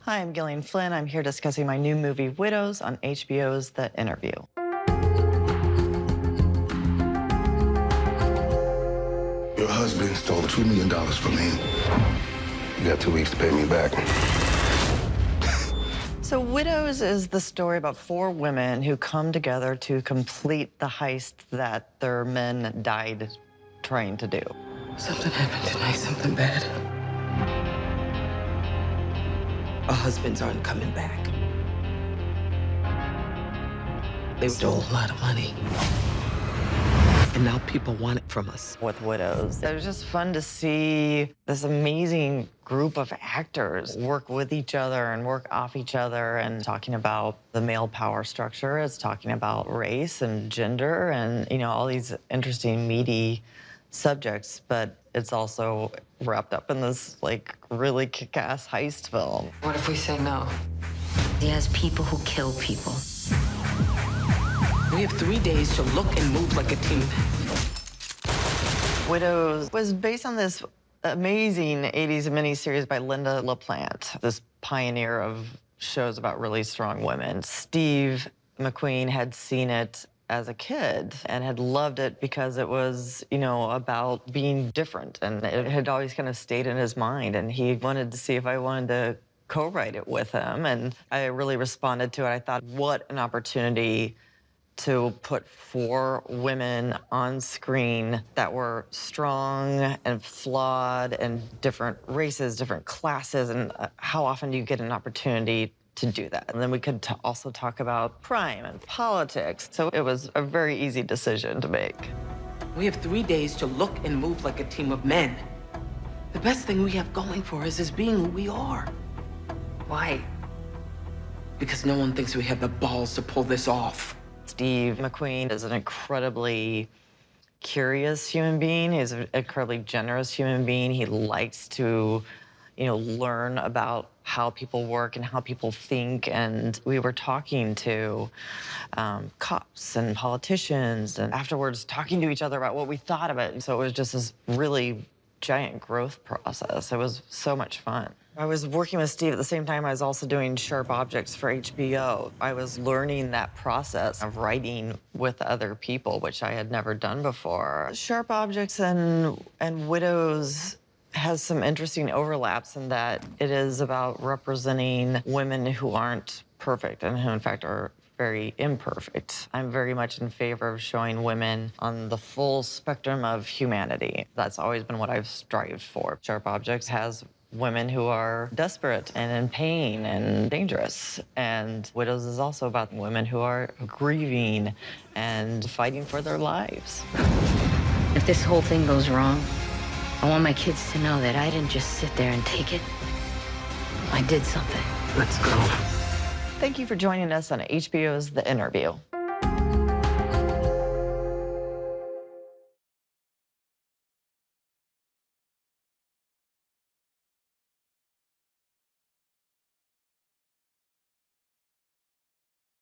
Hi, I'm Gillian Flynn. I'm here discussing my new movie, Widows, on HBO's The Interview. Your husband stole $2 million from me. You got 2 weeks to pay me back. So Widows is the story about 4 women who come together to complete the heist that their men died trying to do. Something happened tonight, something bad. Our husbands aren't coming back. They stole a lot of money. And now people want it from us. With Widows, it was just fun to see this amazing group of actors work with each other and work off each other, and talking about the male power structure. It's talking about race and gender and, you know, all these interesting, meaty subjects, but it's also wrapped up in this, like, really kick-ass heist film. What if we say no? He has people who kill people. We have 3 days to look and move like a team. Widows was based on this amazing 80s miniseries by Linda LaPlante, this pioneer of shows about really strong women. Steve McQueen had seen it as a kid and had loved it because it was, you know, about being different, and it had always kind of stayed in his mind, and he wanted to see if I wanted to co-write it with him, and I really responded to it. I thought, what an opportunity to put 4 women on screen that were strong and flawed and different races, different classes, and how often do you get an opportunity to do that? And then we could also talk about crime and politics. So it was a very easy decision to make. We have 3 days to look and move like a team of men. The best thing we have going for us is being who we are. Why? Because no one thinks we have the balls to pull this off. Steve McQueen is an incredibly curious human being. He's an incredibly generous human being. He likes to, you know, learn about how people work and how people think. And we were talking to cops and politicians, and afterwards talking to each other about what we thought of it. And so it was just this really giant growth process. It was so much fun. I was working with Steve at the same time I was also doing Sharp Objects for HBO. I was learning that process of writing with other people, which I had never done before. Sharp Objects and Widows has some interesting overlaps in that it is about representing women who aren't perfect and who, in fact, are very imperfect. I'm very much in favor of showing women on the full spectrum of humanity. That's always been what I've strived for. Sharp Objects has women who are desperate and in pain and dangerous. And Widows is also about women who are grieving and fighting for their lives. If this whole thing goes wrong, I want my kids to know that I didn't just sit there and take it. I did something. Let's go. Thank you for joining us on HBO's The Interview.